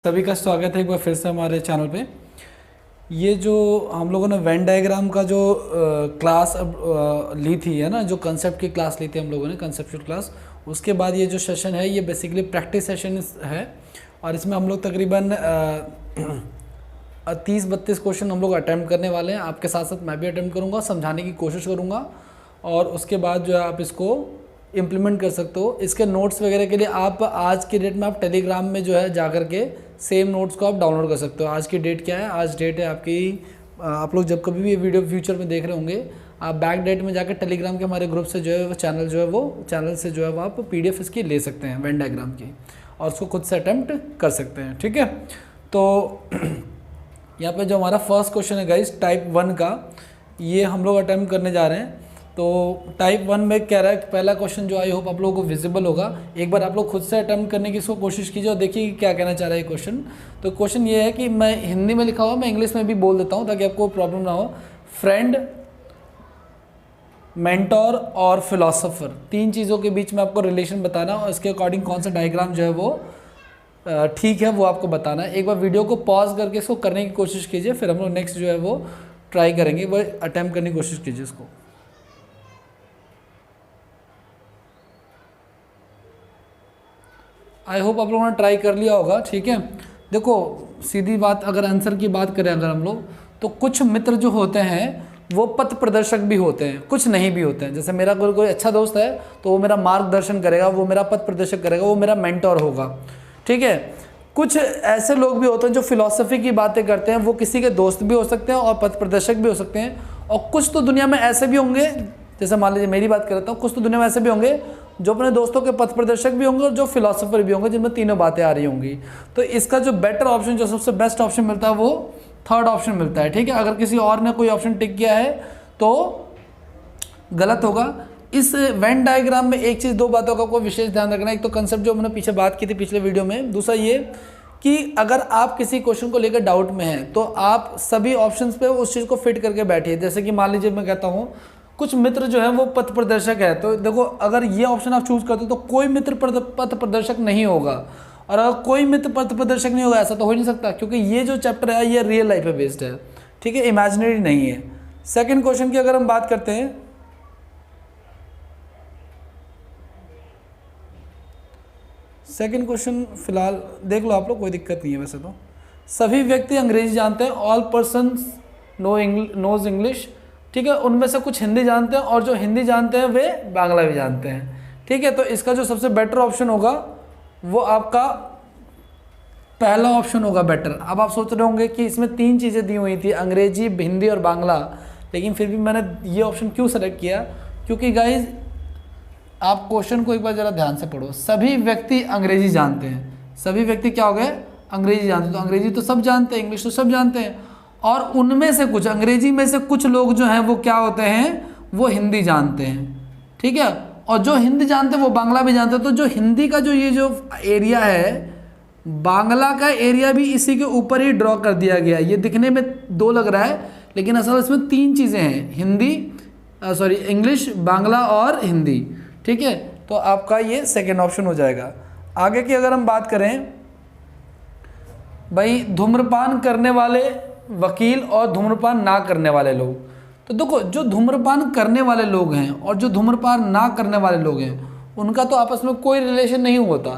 सभी का स्वागत है एक बार फिर से हमारे चैनल पे। ये जो हम लोगों ने वेन डायग्राम का जो क्लास ली थी है ना, जो कंसेप्ट की क्लास ली थी हम लोगों ने, कंसेप्चुअल क्लास। उसके बाद ये जो सेशन है ये बेसिकली प्रैक्टिस सेशन है और इसमें हम लोग तकरीबन 30-32 क्वेश्चन हम लोग अटैम्प्ट करने वाले हैं। आपके साथ साथ मैं भी अटैम्प्ट करूँगा, समझाने की कोशिश करूँगा और उसके बाद जो है आप इसको इम्प्लीमेंट कर सकते हो। इसके नोट्स वगैरह के लिए आप आज की डेट में आप टेलीग्राम में जो है जा कर के सेम नोट्स को आप डाउनलोड कर सकते हो। आज की डेट क्या है? आज डेट है आपकी, आप लोग जब कभी भी ये वीडियो फ्यूचर में देख रहे होंगे, आप बैक डेट में जाकर टेलीग्राम के हमारे ग्रुप से जो है वो चैनल जो है वो चैनल से जो है वो आप PDF इसकी ले सकते हैं वेन डायग्राम की, और उसको खुद से अटैम्प्ट कर सकते हैं। ठीक है, तो यहाँ पे जो हमारा फर्स्ट क्वेश्चन है गाइस टाइप 1 का, ये हम लोग अटैम्प्ट करने जा रहे हैं। तो टाइप 1 में कह रहा है पहला क्वेश्चन जो आई होप आप लोगों को विजिबल होगा। एक बार आप लोग खुद से अटैम्प्ट करने की इसको कोशिश कीजिए और देखिए कि क्या कहना चाह रहा है ये क्वेश्चन। तो क्वेश्चन ये है कि मैं हिंदी में लिखा हुआ, मैं इंग्लिश में भी बोल देता हूँ ताकि आपको प्रॉब्लम ना हो। फ्रेंड, मेंटोर और फिलोसोफर, तीन चीज़ों के बीच में आपको रिलेशन बताना और इसके अकॉर्डिंग कौन सा डायग्राम जो है वो ठीक है वो आपको बताना है। एक बार वीडियो को पॉज करके इसको करने की कोशिश कीजिए, फिर हम लोग नेक्स्ट जो है वो ट्राई करेंगे, वो अटैम्प्ट करने की कोशिश कीजिए इसको। आई होप आप लोगों ने ट्राई कर लिया होगा। ठीक है, देखो सीधी बात, अगर आंसर की बात करें अगर हम लोग, तो कुछ मित्र जो होते हैं वो पथ प्रदर्शक भी होते हैं, कुछ नहीं भी होते हैं। जैसे मेरा कोई अच्छा दोस्त है तो वो मेरा मार्गदर्शन करेगा, वो मेरा पथ प्रदर्शक करेगा, वो मेरा मेंटोर होगा। ठीक है, कुछ ऐसे लोग भी होते हैं जो फिलॉसफी की बातें करते हैं, वो किसी के दोस्त भी हो सकते हैं और पथ प्रदर्शक भी हो सकते हैं। और कुछ तो दुनिया में ऐसे भी होंगे, जैसे मान लीजिए मेरी बात करता हूँ, कुछ तो दुनिया में ऐसे भी होंगे जो अपने दोस्तों के पथ प्रदर्शक भी होंगे और जो फिलोसोफर भी होंगे, जिनमें तीनों बातें आ रही होंगी। तो इसका जो बेटर ऑप्शन, जो सबसे बेस्ट ऑप्शन मिलता है वो थर्ड ऑप्शन मिलता है। ठीक है, अगर किसी और ने कोई ऑप्शन टिक किया है तो गलत होगा। इस वेन डायग्राम में एक चीज़, दो बातों का आपको विशेष ध्यान रखना है। एक तो कंसेप्ट जो मैंने पीछे बात की थी पिछले वीडियो में, दूसरा ये कि अगर आप किसी क्वेश्चन को लेकर डाउट में हैं तो आप सभी ऑप्शंस पे उस चीज़ को फिट करके बैठिए। जैसे कि मान लीजिए मैं कहता हूँ कुछ मित्र जो है वो पथ प्रदर्शक है, तो देखो अगर ये ऑप्शन आप चूज करते हो तो कोई मित्र पथ प्रदर्शक नहीं होगा, और अगर कोई मित्र पथ प्रदर्शक नहीं होगा ऐसा तो हो ही नहीं सकता, क्योंकि ये जो चैप्टर है ये रियल लाइफ पे बेस्ड है। ठीक है, इमेजिनरी नहीं है। सेकंड क्वेश्चन की अगर हम बात करते हैं, सेकंड क्वेश्चन फिलहाल देख लो आप लोग, कोई दिक्कत नहीं है वैसे तो। सभी व्यक्ति अंग्रेजी जानते हैं, ऑल पर्सन्स नोज इंग्लिश। ठीक है, उनमें से कुछ हिंदी जानते हैं और जो हिंदी जानते हैं वे बांग्ला भी जानते हैं। ठीक है, तो इसका जो सबसे बेटर ऑप्शन होगा वो आपका पहला ऑप्शन होगा बेटर। अब आप सोच रहे होंगे कि इसमें तीन चीज़ें दी हुई थी, अंग्रेजी, हिंदी और बांग्ला, लेकिन फिर भी मैंने ये ऑप्शन क्यों सेलेक्ट किया, क्योंकि गाइज आप क्वेश्चन को एक बार ज़रा ध्यान से पढ़ो। सभी व्यक्ति अंग्रेजी जानते हैं, सभी व्यक्ति क्या हो गए? अंग्रेजी जानते हैं। तो अंग्रेजी तो सब जानते हैं, इंग्लिश तो सब जानते हैं, और उनमें से कुछ, अंग्रेजी में से कुछ लोग जो हैं वो क्या होते हैं? वो हिंदी जानते हैं। ठीक है, और जो हिंदी जानते हैं वो बांग्ला भी जानते हैं। तो जो हिंदी का जो ये जो एरिया है, बांग्ला का एरिया भी इसी के ऊपर ही ड्रॉ कर दिया गया। ये दिखने में दो लग रहा है, लेकिन असल इसमें तीन चीज़ें हैं, हिंदी इंग्लिश, बांग्ला और हिंदी। ठीक है, तो आपका ये सेकेंड ऑप्शन हो जाएगा। आगे की अगर हम बात करें भाई, धूम्रपान करने वाले वकील और धूम्रपान ना करने वाले लोग। तो देखो जो धूम्रपान करने वाले लोग हैं और जो धूम्रपान ना करने वाले लोग हैं उनका तो आपस में कोई रिलेशन नहीं होता,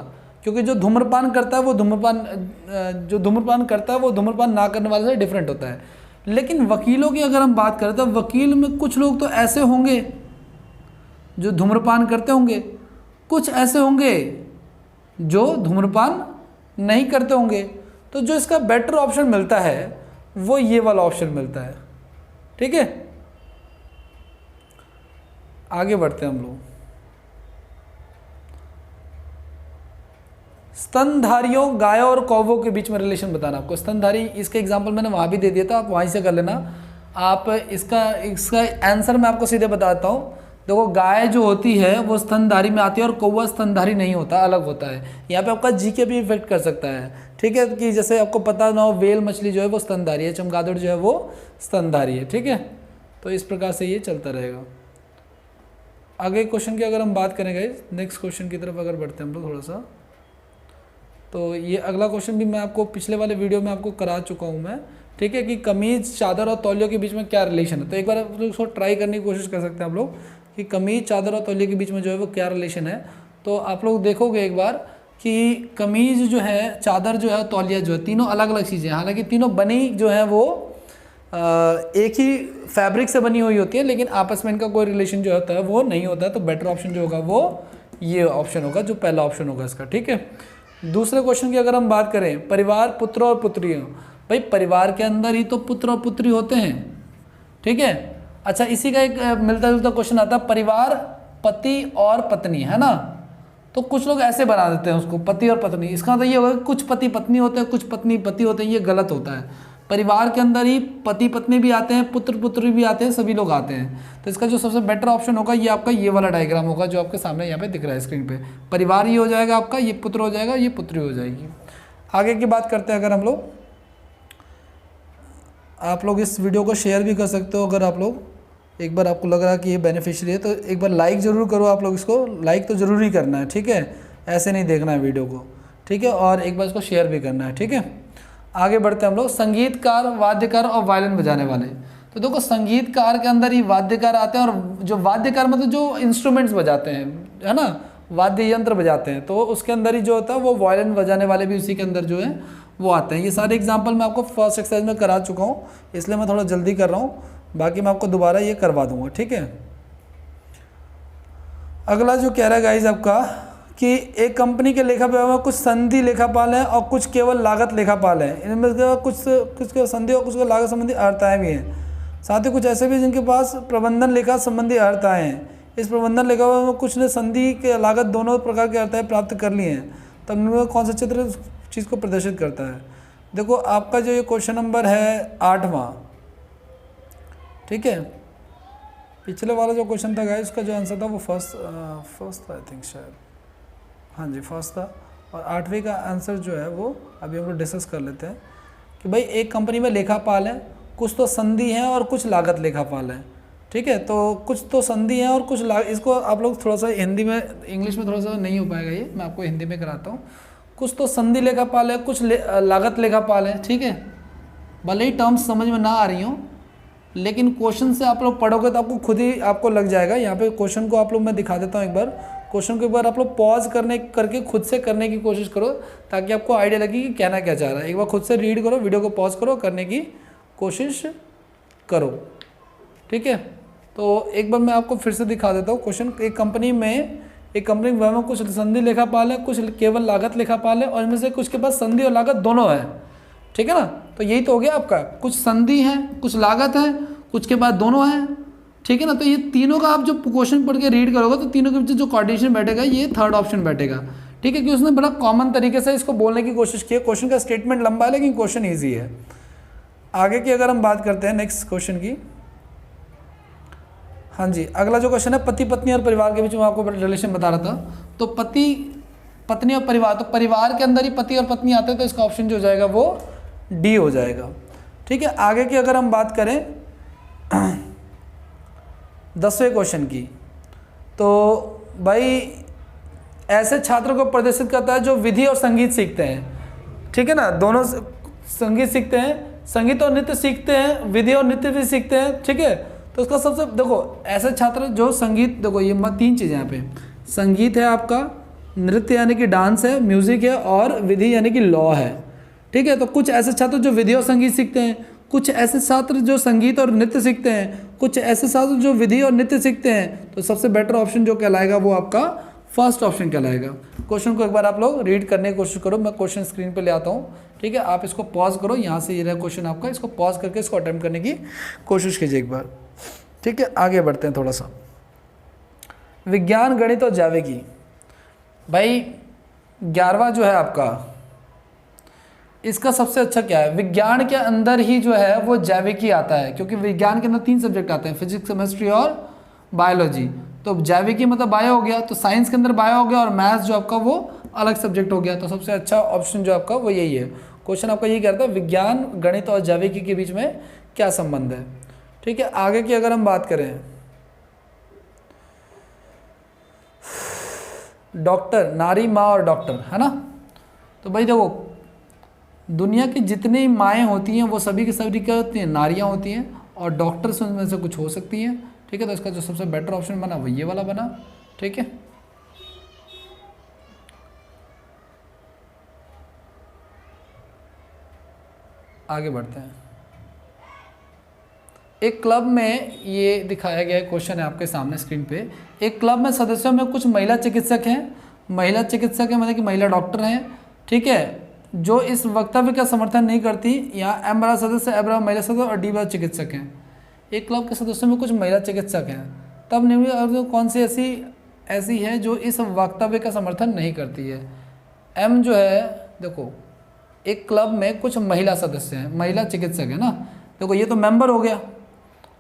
क्योंकि जो धूम्रपान करता है वो धूम्रपान करता है वो धूम्रपान ना करने वाले से डिफरेंट होता है। लेकिन वकीलों की अगर हम बात करें तो वकील में कुछ लोग तो ऐसे होंगे जो धूम्रपान करते होंगे, कुछ ऐसे होंगे जो धूम्रपान नहीं करते होंगे। तो जो इसका बेटर ऑप्शन मिलता है वो ये वाला ऑप्शन मिलता है। ठीक है, आगे बढ़ते हैं हम लोग। स्तनधारियों, गायों और कौवों के बीच में रिलेशन बताना आपको। स्तनधारी, इसका एग्जांपल मैंने वहां भी दे दिया था, आप वहीं से कर लेना। आप इसका आंसर मैं आपको सीधे बताता हूँ। देखो गाय जो होती है वो स्तनधारी में आती है और कौवा स्तनधारी नहीं होता, अलग होता है। यहाँ पे आपका जीके भी इफेक्ट कर सकता है। ठीक है, कि जैसे आपको पता ना हो, वेल मछली जो है वो स्तनधारी है, चमगादड़ जो है वो स्तनधारी है। ठीक है, तो इस प्रकार से ये चलता रहेगा। आगे क्वेश्चन की अगर हम बात करेंगे, नेक्स्ट क्वेश्चन की तरफ अगर बढ़ते हैं हम लोग थोड़ा सा, तो ये अगला क्वेश्चन भी मैं आपको पिछले वाले वीडियो में आपको करा चुका हूँ मैं, ठीक है, कि कमीज, चादर और तौलियों के बीच में क्या रिलेशन है। तो एक बार आप लोग इसको ट्राई करने की कोशिश कर सकते हैं आप लोग कि कमीज, चादर और तौलिए के बीच में जो है वो क्या रिलेशन है। तो आप लोग देखोगे एक बार कि कमीज जो है, चादर जो है, तौलिया जो है, तीनों अलग अलग चीज़ें हैं। हालांकि तीनों बनी जो है वो एक ही फैब्रिक से बनी हुई होती है, लेकिन आपस में इनका कोई रिलेशन जो होता है वो नहीं होता है। तो बेटर ऑप्शन जो होगा वो ये ऑप्शन होगा, जो पहला ऑप्शन होगा इसका, ठीक है। दूसरे क्वेश्चन की अगर हम बात करें, परिवार, पुत्र और पुत्रियाँ। भाई परिवार के अंदर ही तो पुत्र और पुत्री होते हैं, ठीक है। अच्छा, इसी का एक मिलता जुलता क्वेश्चन आता है, परिवार पति और पत्नी, है ना। तो कुछ लोग ऐसे बना देते हैं उसको, पति और पत्नी। इसका मतलब ये होगा कि कुछ पति पत्नी होते हैं, कुछ पत्नी पति होते हैं। ये गलत होता है। परिवार के अंदर ही पति पत्नी भी आते हैं, पुत्र पुत्री भी आते हैं, सभी लोग आते हैं। तो इसका जो सबसे बेटर ऑप्शन होगा ये आपका ये वाला डायग्राम होगा जो आपके सामने यहाँ पे दिख रहा है स्क्रीन पे। परिवार ही हो जाएगा आपका, ये पुत्र हो जाएगा, ये पुत्री हो जाएगी। आगे की बात करते हैं अगर हम लोग, आप लोग इस वीडियो को शेयर भी कर सकते हो। अगर आप लोग एक बार आपको लग रहा है कि ये बेनिफिशियरी है तो एक बार लाइक ज़रूर करो। आप लोग इसको लाइक तो ज़रूर ही करना है, ठीक है, ऐसे नहीं देखना है वीडियो को, ठीक है। और एक बार इसको शेयर भी करना है, ठीक है। आगे बढ़ते हैं हम लोग, संगीतकार, वाद्यकार और वायलिन बजाने वाले। तो देखो संगीतकार के अंदर ही वाद्यकार आते हैं, और जो वाद्यकार मतलब जो इंस्ट्रूमेंट्स बजाते हैं, है ना, वाद्य यंत्र बजाते हैं, तो उसके अंदर ही जो होता है वो वायलिन बजाने वाले भी उसी के अंदर जो है वो आते हैं। ये सारे एग्जाम्पल मैं आपको फर्स्ट एक्सरसाइज में करा चुका हूँ, इसलिए मैं थोड़ा जल्दी कर रहा हूँ, बाकी मैं आपको दोबारा ये करवा दूंगा, ठीक है। अगला जो कह रहा है गाइज आपका कि एक कंपनी के लेखा में कुछ संधि लेखापाल हैं और कुछ केवल लागत लेखापाल हैं। इनमें कुछ संधि और कुछ लागत संबंधी अर्हताएँ भी हैं। साथ ही कुछ ऐसे भी जिनके पास प्रबंधन लेखा संबंधी अर्हताएँ हैं। इस प्रबंधन लेखा में कुछ ने संधि के लागत दोनों प्रकार की अर्हताएँ प्राप्त कर ली हैं। तब इनमें कौन सा चित्र चीज़ को प्रदर्शित करता है। देखो आपका जो ये क्वेश्चन नंबर है 8वां, ठीक है। पिछले वाला जो क्वेश्चन था गाइस, उसका जो आंसर था वो फर्स्ट था आई थिंक, शायद, हाँ जी फर्स्ट था। और 8वें का आंसर जो है वो अभी हम लोग डिस्कस कर लेते हैं कि भाई एक कंपनी में लेखापाल है, कुछ तो संधि हैं और कुछ लागत लेखापाल हैं, ठीक है। तो कुछ तो संधि हैं और कुछ इसको आप लोग थोड़ा सा हिंदी में, इंग्लिश में थोड़ा सा नहीं हो पाएगा ये, मैं आपको हिंदी में कराता हूँ। कुछ तो संधि लेखापाल है, कुछ लागत लेखापाल है, ठीक है। भले ही टर्म्स समझ में ना आ रही हों, लेकिन क्वेश्चन से आप लोग पढ़ोगे तो आपको खुद ही आपको लग जाएगा। यहाँ पे क्वेश्चन को आप लोग मैं दिखा देता हूँ एक बार। क्वेश्चन को एक बार आप लोग पॉज करके खुद से करने की कोशिश करो, ताकि आपको आइडिया लगे कि कहना क्या चाह रहा है। एक बार खुद से रीड करो, वीडियो को पॉज करो, करने की कोशिश करो, ठीक है। तो एक बार मैं आपको फिर से दिखा देता हूँ क्वेश्चन। एक कंपनी में कुछ संधि लेखापाल है, कुछ केवल लागत लेखापाल है, और इनमें से कुछ के पास संधि और लागत दोनों है, ठीक है ना। तो यही तो हो गया आपका, कुछ संधि है, कुछ लागत है, कुछ के बाद दोनों है, ठीक है ना। तो ये तीनों का आप जो क्वेश्चन पढ़ के रीड करोगे तो तीनों के बीच जो कोऑर्डिनेशन बैठेगा ये थर्ड ऑप्शन बैठेगा, ठीक है। कि उसने बड़ा कॉमन तरीके से इसको बोलने की कोशिश की है। क्वेश्चन का स्टेटमेंट लंबा है लेकिन क्वेश्चन ईजी है। आगे की अगर हम बात करते हैं नेक्स्ट क्वेश्चन की, हाँ जी, अगला जो क्वेश्चन है पति पत्नी और परिवार के बीच में आपको रिलेशन बता रहा था। तो पति पत्नी और परिवार, तो परिवार के अंदर ही पति और पत्नी आते हैं, तो इसका ऑप्शन जो हो जाएगा वो डी हो जाएगा, ठीक है। आगे की अगर हम बात करें 10वें क्वेश्चन की, तो भाई ऐसे छात्रों को प्रदर्शित करता है जो विधि और संगीत सीखते हैं, ठीक है ना। दोनों संगीत सीखते हैं, संगीत और नृत्य सीखते हैं, विधि और नृत्य भी सीखते हैं, ठीक है। तो उसका सबसे देखो ऐसे छात्र जो संगीत, देखो ये तीन चीज़ें यहाँ पे, संगीत है आपका, नृत्य यानी कि डांस है, म्यूजिक है, और विधि यानी कि लॉ है, ठीक है। तो कुछ ऐसे छात्र जो विधि और संगीत सीखते हैं, कुछ ऐसे छात्र जो संगीत और नृत्य सीखते हैं, कुछ ऐसे छात्र जो विधि और नृत्य सीखते हैं। तो सबसे बेटर ऑप्शन जो कहलाएगा वो आपका फर्स्ट ऑप्शन कहलाएगा। क्वेश्चन को एक बार आप लोग रीड करने की कोशिश करो, मैं क्वेश्चन स्क्रीन पे ले आता हूँ, ठीक है। आप इसको पॉज करो, यहाँ से ये रहा क्वेश्चन आपका, इसको पॉज करके इसको अटेम्प्ट करने की कोशिश कीजिए एक बार, ठीक है। आगे बढ़ते हैं थोड़ा सा, विज्ञान, गणित और जैविकी। भाई 11वां जो है आपका, इसका सबसे अच्छा क्या है, विज्ञान के अंदर ही जो है वो जैविकी आता है, क्योंकि विज्ञान के अंदर 3 सब्जेक्ट आते हैं, फिजिक्स, केमिस्ट्री और बायोलॉजी। तो जैविकी मतलब बायो हो गया, तो साइंस के अंदर बायो हो गया, और मैथ्स जो आपका वो अलग सब्जेक्ट हो गया। तो सबसे अच्छा ऑप्शन जो आपका वो यही है। क्वेश्चन आपका यही कहता है विज्ञान, गणित और जैविकी के बीच में क्या संबंध है, ठीक है। आगे की अगर हम बात करें, डॉक्टर, नारी, माँ और डॉक्टर, है ना। तो भाई देखो, दुनिया की जितनी माएँ होती हैं वो सभी की सभी क्या होती हैं, नारियाँ होती हैं, और डॉक्टर्स उनमें से कुछ हो सकती हैं। ठीक है, तो इसका जो सबसे बेटर ऑप्शन बना वो ये वाला बना। ठीक है, आगे बढ़ते हैं। एक क्लब में, ये दिखाया गया क्वेश्चन है आपके सामने स्क्रीन पे, एक क्लब में सदस्यों में कुछ महिला चिकित्सक हैं, महिला चिकित्सक है मतलब कि महिला डॉक्टर हैं, ठीक है, जो इस वक्तव्य का समर्थन नहीं करती। यहाँ एम बड़ा सदस्य, ए बड़ा महिला सदस्य और डी बड़ा चिकित्सक हैं। एक क्लब के सदस्यों में कुछ महिला चिकित्सक हैं, तब निम्न कौन सी ऐसी है जो इस वक्तव्य का समर्थन नहीं करती है। एम जो है, देखो एक क्लब में कुछ महिला सदस्य हैं, महिला चिकित्सक है ना, देखो ये तो मेंबर हो गया,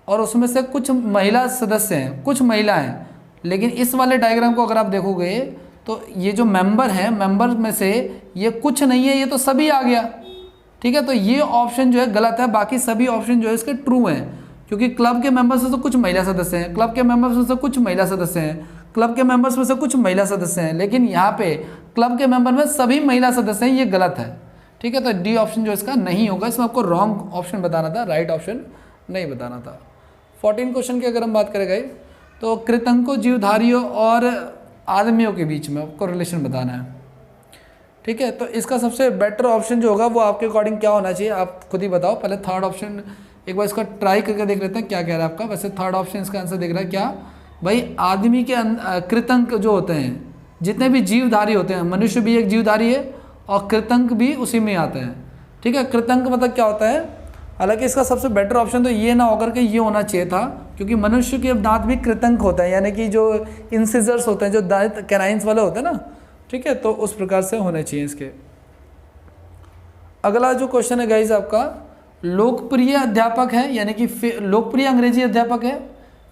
और उसमें से कुछ महिला सदस्य हैं, कुछ महिला हैं, लेकिन इस वाले डायग्राम को अगर आप देखोगे तो ये जो मेंबर है, मेंबर में से ये कुछ नहीं है, ये तो सभी आ गया। ठीक है, तो ये ऑप्शन जो है गलत है, बाकी सभी ऑप्शन जो है इसके ट्रू हैं, क्योंकि क्लब के मेंबर्स में से कुछ महिला सदस्य हैं, क्लब के मेंबर्स में से कुछ महिला सदस्य हैं, क्लब के मेंबर्स में से कुछ महिला सदस्य हैं, लेकिन यहाँ पे क्लब के मेंबर में सभी महिला सदस्य हैं, ये गलत है। ठीक है, तो डी ऑप्शन जो इसका नहीं होगा, इसमें आपको रॉन्ग ऑप्शन बताना था, राइट ऑप्शन नहीं बताना था। 14 क्वेश्चन की अगर हम बात करें गाइस, तो कृतंकों, जीवधारियों और आदमियों के बीच में आपको रिलेशन बताना है। ठीक है, तो इसका सबसे बेटर ऑप्शन जो होगा वो आपके अकॉर्डिंग क्या होना चाहिए, आप खुद ही बताओ। पहले थर्ड ऑप्शन एक बार इसका ट्राई करके देख लेते हैं क्या कह रहा है आपका। वैसे थर्ड ऑप्शन इसका आंसर दिख रहा है क्या भाई, आदमी के कृतंक जो होते हैं, जितने भी जीवधारी होते हैं, मनुष्य भी एक जीवधारी है और कृतंक भी उसी में आते हैं। ठीक है, कृतंक मतलब क्या होता है, हालांकि इसका सबसे बेटर ऑप्शन तो ये ना होकर के ये होना चाहिए था, क्योंकि मनुष्य के दांत भी कृतंक होता है, यानी कि जो इंसिजर्स होते हैं, जो दांत कैनाइंस वाले होते हैं ना। ठीक है, तो उस प्रकार से होने चाहिए इसके। अगला जो क्वेश्चन है गाइज आपका, लोकप्रिय अध्यापक है, यानी कि लोकप्रिय अंग्रेजी अध्यापक है।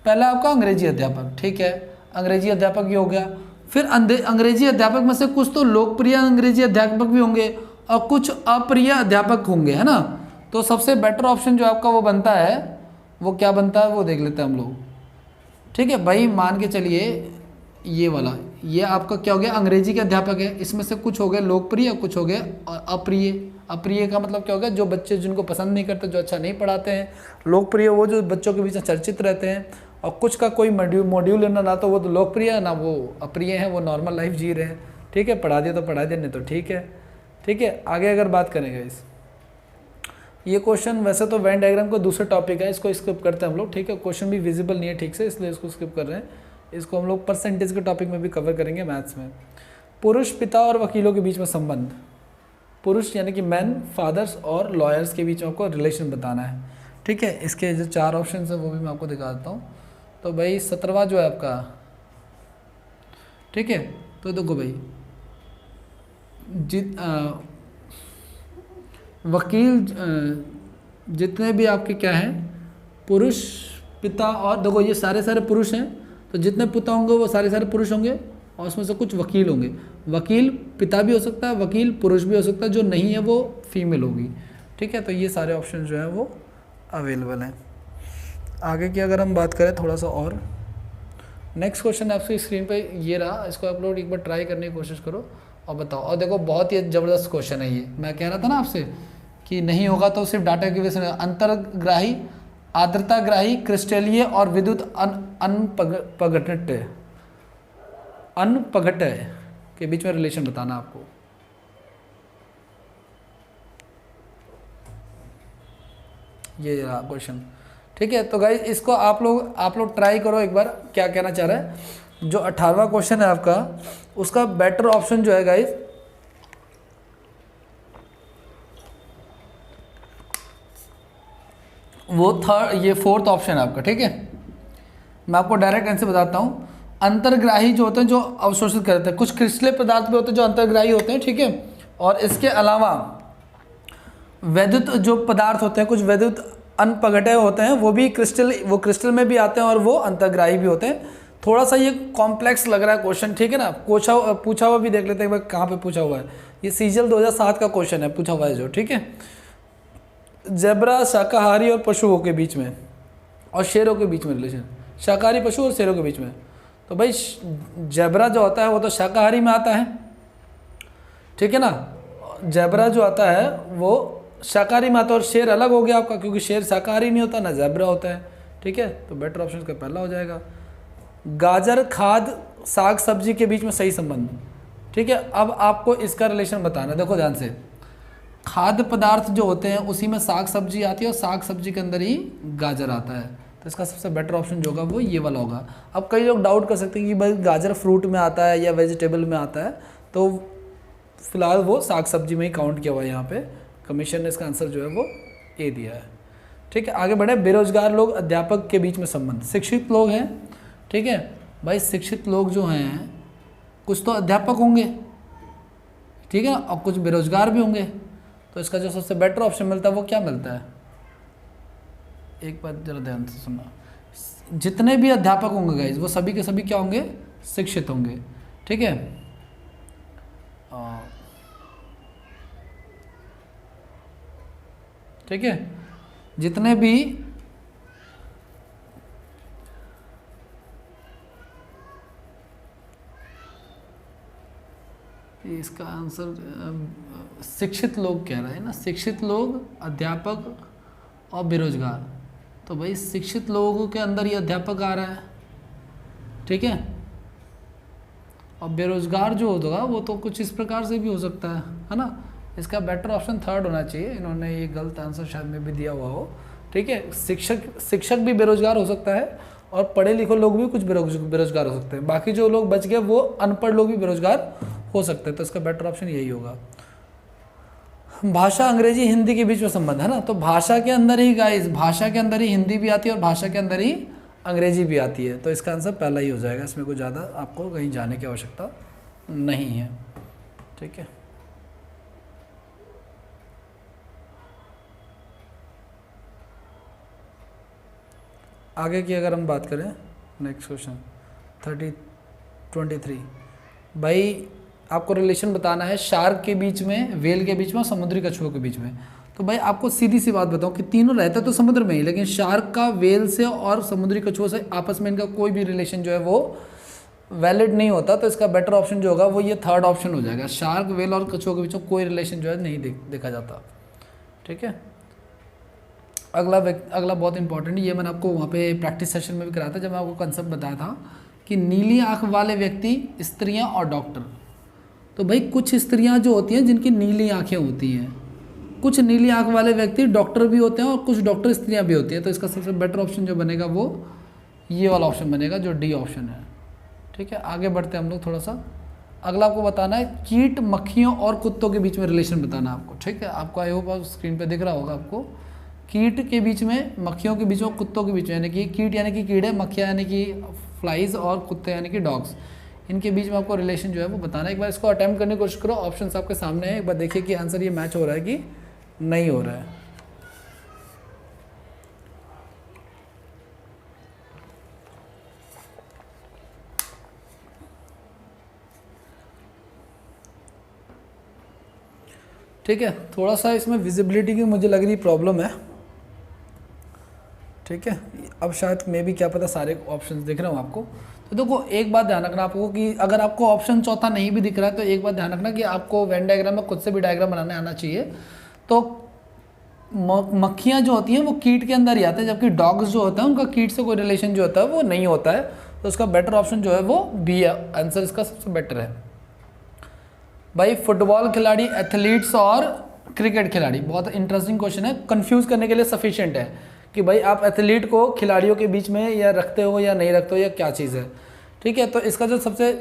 पहला आपका अंग्रेजी अध्यापक, ठीक है, अंग्रेजी अध्यापक ये हो गया। फिर अंग्रेजी अध्यापक में से कुछ तो लोकप्रिय अंग्रेजी अध्यापक भी होंगे और कुछ अप्रिय अध्यापक होंगे, है ना। तो सबसे बेटर ऑप्शन जो आपका वो बनता है, वो क्या बनता है वो देख लेते हैं हम लोग। ठीक है भाई, मान के चलिए ये वाला, ये आपका क्या हो गया, अंग्रेजी के अध्यापक है। इसमें से कुछ हो गए लोकप्रिय, कुछ हो गए अप्रिय। अप्रिय का मतलब क्या हो गया, जो बच्चे जिनको पसंद नहीं करते, जो अच्छा नहीं पढ़ाते हैं। लोकप्रिय वो जो बच्चों के बीच में चर्चित रहते हैं, और कुछ का कोई मॉड्यूल ना तो वो तो लोकप्रिय है, ना वो अप्रिय है, वो नॉर्मल लाइफ जी रहे हैं। ठीक है, पढ़ा दिया तो पढ़ा दिया, नहीं तो ठीक है। ठीक है, आगे अगर बात करेंगे इस ये क्वेश्चन, वैसे तो वेन डायग्राम को दूसरा टॉपिक है, इसको स्किप करते हैं हम लोग। ठीक है, क्वेश्चन भी विजिबल नहीं है ठीक से, इसलिए इसको स्किप कर रहे हैं। इसको हम लोग परसेंटेज के टॉपिक में भी कवर करेंगे मैथ्स में। पुरुष, पिता और वकीलों के बीच में संबंध। पुरुष यानी कि मैन, फादर्स और लॉयर्स के बीच में आपको रिलेशन बताना है। ठीक है, इसके जो 4 ऑप्शन है वो भी मैं आपको दिखा देता हूँ। तो भाई 17वां जो है आपका, ठीक है, तो देखो भाई वकील जितने भी आपके क्या हैं, पुरुष, पिता, और देखो ये सारे पुरुष हैं, तो जितने पिता होंगे वो सारे पुरुष होंगे, और उसमें से कुछ वकील होंगे। वकील पिता भी हो सकता है, वकील पुरुष भी हो सकता है, जो नहीं है वो फीमेल होगी। ठीक है, तो ये सारे ऑप्शन जो है वो अवेलेबल हैं। आगे की अगर हम बात करें थोड़ा सा और, नेक्स्ट क्वेश्चन आपकी स्क्रीन पे ये रहा, इसको आप लोग एक बार ट्राई करने की कोशिश करो और बताओ। और देखो बहुत ही ज़बरदस्त क्वेश्चन है ये, मैं कह रहा था ना आपसे कि नहीं होगा तो सिर्फ डाटा की वजह से। अंतर्ग्राही, आर्द्रताग्राही, क्रिस्टलीय और विद्युत अनपघटय के बीच में रिलेशन बताना आपको। ये रहा क्वेश्चन। ठीक है, तो गाइस इसको आप लोग ट्राई करो एक बार, क्या कहना चाह रहा है। जो 18वां क्वेश्चन है आपका, उसका बेटर ऑप्शन जो है गाइस, वो ये 4th ऑप्शन है आपका। ठीक है, मैं आपको डायरेक्ट आंसर बताता हूँ। अंतर्ग्राही जो होते हैं, जो अवशोषित करते हैं, कुछ क्रिस्टलीय पदार्थ भी होते हैं जो अंतर्ग्राही होते हैं। ठीक है, और इसके अलावा वैद्युत जो पदार्थ होते हैं, कुछ वैद्युत अनपघटय होते हैं, वो भी क्रिस्टल में भी आते हैं और वो अंतर्ग्राही भी होते हैं। थोड़ा सा ये कॉम्प्लेक्स लग रहा है क्वेश्चन, ठीक है ना। पूछा हुआ भी देख लेते हैं एक बार, कहाँ पे पूछा हुआ है। ये सीजल 2007 का क्वेश्चन है, पूछा हुआ है जो। ठीक है, जेब्रा शाकाहारी और पशुओं के बीच में और शेरों के बीच में रिलेशन, शाकाहारी पशु और शेरों के बीच में। तो भाई जेब्रा जो होता है वो तो शाकाहारी में आता है, ठीक है ना, जैबरा जो आता है वो शाकाहारी में आता है, और शेर अलग हो गया आपका, क्योंकि शेर शाकाहारी नहीं होता ना जैबरा होता है, ठीक है। तो बेटर ऑप्शन का पहला हो जाएगा। गाजर खाद साग सब्जी के बीच में सही संबंध, ठीक है। अब आपको इसका रिलेशन बताना, देखो ध्यान से, खाद्य पदार्थ जो होते हैं उसी में साग सब्जी आती है और साग सब्जी के अंदर ही गाजर आता है, तो इसका सबसे बेटर ऑप्शन जो होगा वो ये वाला होगा। अब कई लोग डाउट कर सकते हैं कि भाई गाजर फ्रूट में आता है या वेजिटेबल में आता है, तो फिलहाल वो साग सब्जी में ही काउंट किया हुआ है यहाँ पे। कमीशन ने इसका आंसर जो है वो ए दिया है, ठीक है। आगे बढ़े, बेरोजगार लोग अध्यापक के बीच में संबंध। शिक्षित लोग हैं, ठीक है भाई, शिक्षित लोग जो हैं कुछ तो अध्यापक होंगे, ठीक है, और कुछ बेरोजगार भी होंगे, तो इसका जो सबसे बेटर ऑप्शन मिलता है वो क्या मिलता है, एक बात जरा ध्यान से सुनना, जितने भी अध्यापक होंगे गाइज वो सभी के सभी क्या होंगे, शिक्षित होंगे, ठीक है। ठीक है, जितने भी इसका आंसर शिक्षित लोग कह रहे हैं ना, शिक्षित लोग, अध्यापक और बेरोजगार, तो भाई शिक्षित लोगों के अंदर ही अध्यापक आ रहा है, ठीक है। और बेरोजगार जो होगा वो तो कुछ इस प्रकार से भी हो सकता है ना। इसका बेटर ऑप्शन थर्ड होना चाहिए, इन्होंने ये गलत आंसर शायद में भी दिया हुआ हो, ठीक है। शिक्षक भी बेरोजगार हो सकता है और पढ़े लिखे लोग भी कुछ बेरोजगार हो सकते हैं, बाकी जो लोग बच गए वो अनपढ़ लोग भी बेरोजगार हो सकते हैं, तो इसका बेटर ऑप्शन यही होगा। भाषा अंग्रेजी हिंदी के बीच में संबंध है ना, तो भाषा के अंदर ही गाइस, भाषा के अंदर ही हिंदी भी आती है और भाषा के अंदर ही अंग्रेजी भी आती है, तो इसका आंसर पहला ही हो जाएगा, इसमें कोई ज़्यादा आपको कहीं जाने की आवश्यकता नहीं है, ठीक है। आगे की अगर हम बात करें, नेक्स्ट क्वेश्चन 23 भाई आपको रिलेशन बताना है शार्क के बीच में, वेल के बीच में और समुद्री कछुओं के बीच में। तो भाई आपको सीधी सी बात बताऊं कि तीनों रहते तो समुद्र में ही, लेकिन शार्क का वेल से और समुद्री कछुओं से आपस में इनका कोई भी रिलेशन जो है वो वैलिड नहीं होता, तो इसका बेटर ऑप्शन जो होगा वो ये थर्ड ऑप्शन हो जाएगा। शार्क, वेल और कछुओं के बीच में कोई रिलेशन जो है नहीं देखा जाता, ठीक है। अगला बहुत इंपॉर्टेंट, ये मैंने आपको वहाँ पे प्रैक्टिस सेशन में भी कराया था जब मैं आपको कंसेप्ट बताया था कि नीली आँख वाले व्यक्ति, स्त्रियाँ और डॉक्टर। तो भाई कुछ स्त्रियां जो होती हैं जिनकी नीली आंखें होती हैं, कुछ नीली आंख वाले व्यक्ति डॉक्टर भी होते हैं और कुछ डॉक्टर स्त्रियां भी होती हैं, तो इसका सबसे बेटर ऑप्शन जो बनेगा वो ये वाला ऑप्शन बनेगा जो डी ऑप्शन है, ठीक है। आगे बढ़ते हैं हम लोग थोड़ा सा, अगला आपको बताना है कीट, मक्खियों और कुत्तों के बीच में रिलेशन बताना है आपको, ठीक है। आपको आई होप स्क्रीन पर दिख रहा होगा आपको, कीट के बीच में, मक्खियों के बीच में, कुत्तों के बीच में, यानी कि कीट यानी कि कीड़े, मक्खियाँ यानी कि फ्लाइज और कुत्ते यानी कि डॉग्स, इनके बीच में आपको रिलेशन जो है वो बताना है। एक बार इसको अटेम्प्ट करने की कोशिश करो, ऑप्शंस आपके सामने है, एक बार देखिए कि आंसर ये मैच हो रहा है कि नहीं हो रहा है। ठीक है, थोड़ा सा इसमें विजिबिलिटी की मुझे लग रही प्रॉब्लम है, ठीक है। अब शायद मे भी क्या पता सारे ऑप्शंस दिख रहे हो आपको, तो देखो एक बात ध्यान रखना आपको कि अगर आपको ऑप्शन चौथा नहीं भी दिख रहा है तो एक बात ध्यान रखना कि आपको वेन डायग्राम में खुद से भी डायग्राम बनाने आना चाहिए। तो मक्खियाँ जो होती हैं वो कीट के अंदर ही आते हैं, जबकि डॉग्स जो होता है उनका कीट से कोई रिलेशन जो होता है वो नहीं होता है, तो उसका बेटर ऑप्शन जो है वो बी है, आंसर इसका सबसे बेटर है। भाई फुटबॉल खिलाड़ी, एथलीट्स और क्रिकेट खिलाड़ी, बहुत इंटरेस्टिंग क्वेश्चन है, कंफ्यूज करने के लिए सफिशिएंट है कि भाई आप एथलीट को खिलाड़ियों के बीच में या रखते हो या नहीं रखते हो या क्या चीज़ है, ठीक है। तो इसका जो सबसे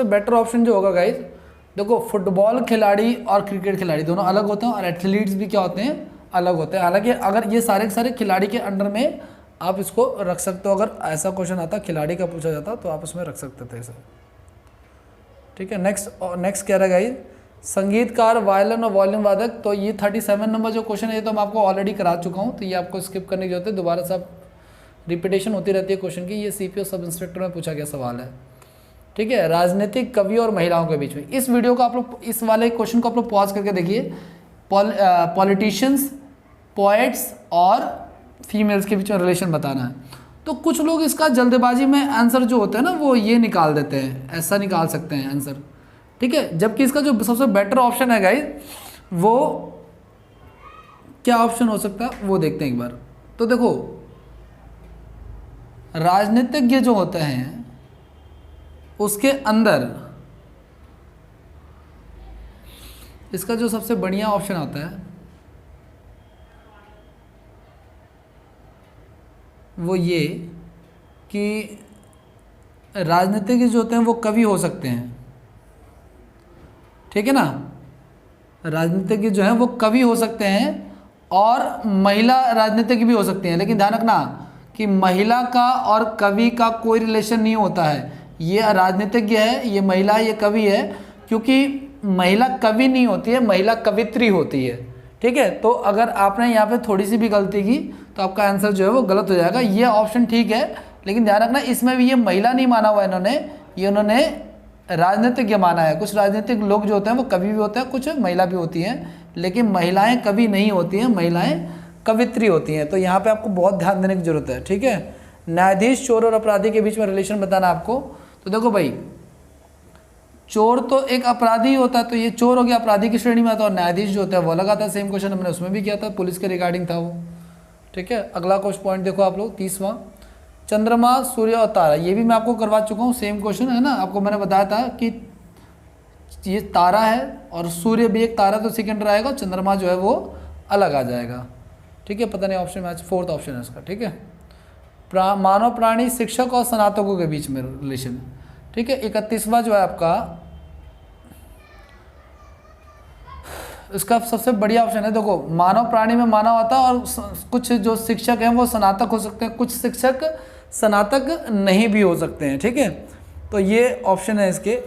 बेटर ऑप्शन जो होगा गाइज, देखो फुटबॉल खिलाड़ी और क्रिकेट खिलाड़ी दोनों अलग होते हैं और एथलीट्स भी क्या होते हैं, अलग होते हैं। हालांकि अगर ये सारे के सारे खिलाड़ी के अंडर में आप इसको रख सकते हो, अगर ऐसा क्वेश्चन आता खिलाड़ी का पूछा जाता तो आप उसमें रख सकते थे इसे, ठीक है। नेक्स्ट क्या रहेगा ये, संगीतकार, वायलिन और वॉल्यूम वादक, तो ये 37 नंबर जो क्वेश्चन है ये तो मैं आपको ऑलरेडी करा चुका हूँ, तो ये आपको स्किप करने की जरूरत है, दोबारा से रिपीटेशन होती रहती है क्वेश्चन की, ये सीपीओ सब इंस्पेक्टर में पूछा गया सवाल है, ठीक है। राजनीतिक, कवि और महिलाओं के बीच में, इस वीडियो को आप लोग, इस वाले क्वेश्चन को आप लोग पॉज करके देखिए। पॉलिटिशियंस, पोएट्स और फीमेल्स के बीच में रिलेशन बताना है। तो कुछ लोग इसका जल्दबाजी में आंसर जो होता है ना वो ये निकाल देते हैं, ऐसा निकाल सकते हैं आंसर, ठीक है। जबकि इसका जो सबसे बेटर ऑप्शन है गाइस, वो क्या ऑप्शन हो सकता है वो देखते हैं एक बार। तो देखो, राजनीतिज्ञ जो होते हैं उसके अंदर इसका जो सबसे बढ़िया ऑप्शन आता है वो ये कि राजनीतिज्ञ जो होते हैं वो कवि हो सकते हैं, ठीक है ना। राजनीतिज्ञ जो है वो कवि हो सकते हैं और महिला राजनीतिज्ञ भी हो सकती हैं। लेकिन ध्यान रखना कि महिला का और कवि का कोई रिलेशन नहीं होता है। ये राजनीतिज्ञ है, ये महिला है, ये कवि है, क्योंकि महिला कवि नहीं होती है, महिला कवित्री होती है, ठीक है। तो अगर आपने यहाँ पे थोड़ी सी भी गलती की तो आपका आंसर जो है वो गलत हो जाएगा। ये ऑप्शन ठीक है, लेकिन ध्यान रखना इसमें भी ये महिला नहीं माना हुआ इन्होंने राजनीतिज्ञ माना है। कुछ राजनीतिक लोग जो होते हैं वो कवि भी होते हैं, कुछ महिला भी होती हैं, लेकिन महिलाएं कवि नहीं होती हैं, महिलाएं कवित्री होती हैं। तो यहाँ पे आपको बहुत ध्यान देने की जरूरत है, ठीक है। न्यायाधीश चोर और अपराधी के बीच में रिलेशन बताना आपको। तो देखो भाई, चोर तो एक अपराधी होता है, तो ये चोर हो गया, अपराधी की श्रेणी में आता है, और न्यायाधीश जो होता है वो अलग आता है। सेम क्वेश्चन हमने उसमें भी किया था, पुलिस के रिगार्डिंग था वो, ठीक है। अगला क्वेश्चन पॉइंट देखो आप लोग, 30वां, चंद्रमा, सूर्य और तारा। ये भी मैं आपको करवा चुका हूँ, सेम क्वेश्चन है ना। आपको मैंने बताया था कि ये तारा है और सूर्य भी एक तारा, तो सेकंड आएगा, चंद्रमा जो है वो अलग आ जाएगा, ठीक है। पता नहीं ऑप्शन में, फोर्थ ऑप्शन है इसका, ठीक है। मानव प्राणी शिक्षक और स्नातकों के बीच में रिलेशन, ठीक है। 31वां जो है आपका, इसका सबसे बढ़िया ऑप्शन है। देखो, मानव प्राणी में मानव आता है, और कुछ जो शिक्षक हैं वो स्नातक हो सकते हैं, कुछ शिक्षक स्नातक नहीं भी हो सकते हैं, ठीक है। तो ये ऑप्शन है इसके।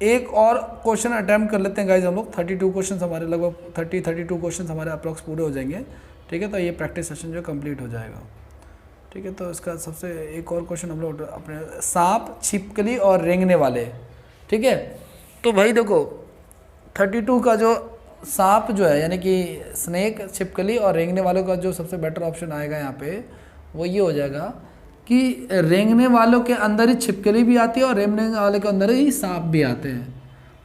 एक और क्वेश्चन अटैम्प्ट कर लेते हैं गाइज हम लोग। 32 क्वेश्चन हमारे लगभग 32 क्वेश्चन हमारे अप्रॉक्स पूरे हो जाएंगे, ठीक है। तो ये प्रैक्टिस सेशन जो कंप्लीट हो जाएगा, ठीक है। तो इसका सबसे एक और क्वेश्चन हम लोग अपने, सांप, छिपकली और रेंगने वाले, ठीक है। तो भाई देखो, 32 का जो सांप जो है, यानी कि स्नेक, छिपकली और रेंगने वालों का जो सबसे बेटर ऑप्शन आएगा यहाँ पे वो ये हो जाएगा कि रेंगने वालों के अंदर ही छिपकली भी आती है और रेंगने वाले के अंदर ही सांप भी आते हैं,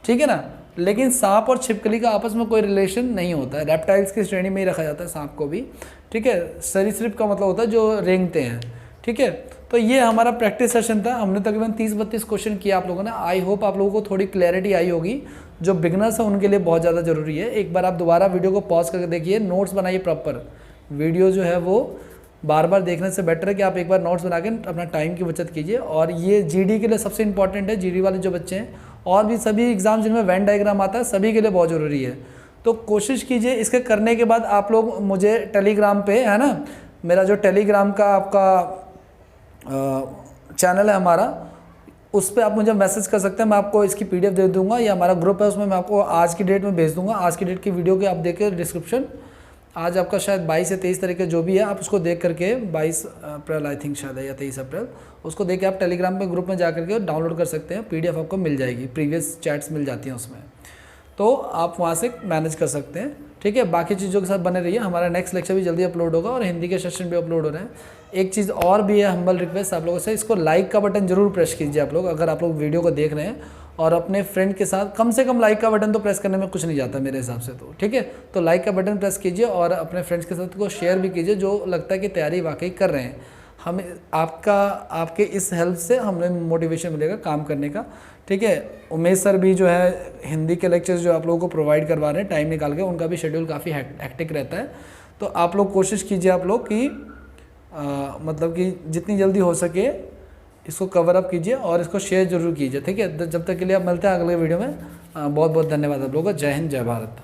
ठीक है ना। लेकिन सांप और छिपकली का आपस में कोई रिलेशन नहीं होता है, रेप्टाइल्स की श्रेणी में ही रखा जाता है सांप को भी, ठीक है। सरीसृप का मतलब होता है जो रेंगते हैं, ठीक है। तो ये हमारा प्रैक्टिस सेशन था, हमने तकरीबन 30-32 क्वेश्चन किया आप लोगों ने। आई होप आप लोगों को थोड़ी क्लैरिटी आई होगी। जो बिगनर्स हैं उनके लिए बहुत ज़्यादा ज़रूरी है। एक बार आप दोबारा वीडियो को पॉज करके देखिए, नोट्स बनाइए प्रॉपर। वीडियो जो है वो बार बार देखने से बेटर है कि आप एक बार नोट्स बना के अपना टाइम की बचत कीजिए। और ये जीडी के लिए सबसे इंपॉर्टेंट है, जीडी वाले जो बच्चे हैं, और भी सभी एग्जाम जिनमें वेन डायग्राम आता है, सभी के लिए बहुत ज़रूरी है। तो कोशिश कीजिए, इसके करने के बाद आप लोग मुझे टेलीग्राम पे, है ना, मेरा जो टेलीग्राम का आपका चैनल है हमारा, उस पर आप मुझे मैसेज कर सकते हैं, मैं आपको इसकी पीडीएफ दे दूंगा, या हमारा ग्रुप है उसमें मैं आपको आज की डेट में भेज दूंगा। आज की डेट की वीडियो के आप देखें डिस्क्रिप्शन, आज आपका शायद 22 या 23 तारीख का जो भी है, आप उसको देख करके 22 अप्रैल आई थिंक शायद है, या 23 अप्रैल, उसको देख के आप टेलीग्राम पे ग्रुप में जा करके डाउनलोड कर सकते हैं। पीडीएफ आपको मिल जाएगी, प्रीवियस चैट्स मिल जाती हैं उसमें, तो आप वहाँ से मैनेज कर सकते हैं, ठीक है। बाकी चीज़ों के साथ बने रहिए। हमारा नेक्स्ट लेक्चर भी जल्दी अपलोड होगा और हिंदी के सेशन भी अपलोड हो रहे हैं। एक चीज़ और भी है, हम्बल रिक्वेस्ट आप लोगों से, इसको लाइक का बटन जरूर प्रेस कीजिए आप लोग, अगर आप लोग वीडियो को देख रहे हैं, और अपने फ्रेंड के साथ कम से कम लाइक का बटन तो प्रेस करने में कुछ नहीं जाता मेरे हिसाब से, तो ठीक है। तो लाइक का बटन प्रेस कीजिए और अपने फ्रेंड्स के साथ को शेयर भी कीजिए, जो लगता है कि तैयारी वाकई कर रहे हैं। हमें आपके इस हेल्प से हमें मोटिवेशन मिलेगा काम करने का, ठीक है। उमेश सर भी जो है हिंदी के लेक्चर्स जो आप लोगों को प्रोवाइड करवा रहे हैं टाइम निकाल के, उनका भी शेड्यूल काफ़ी हेक्टिक रहता है। तो आप लोग कोशिश कीजिए आप लोग कि मतलब कि जितनी जल्दी हो सके इसको कवर अप कीजिए और इसको शेयर जरूर कीजिए, ठीक है। जब तक के लिए आप मिलते हैं अगले वीडियो में, बहुत बहुत धन्यवाद आप लोगों का। जय हिंद, जय भारत।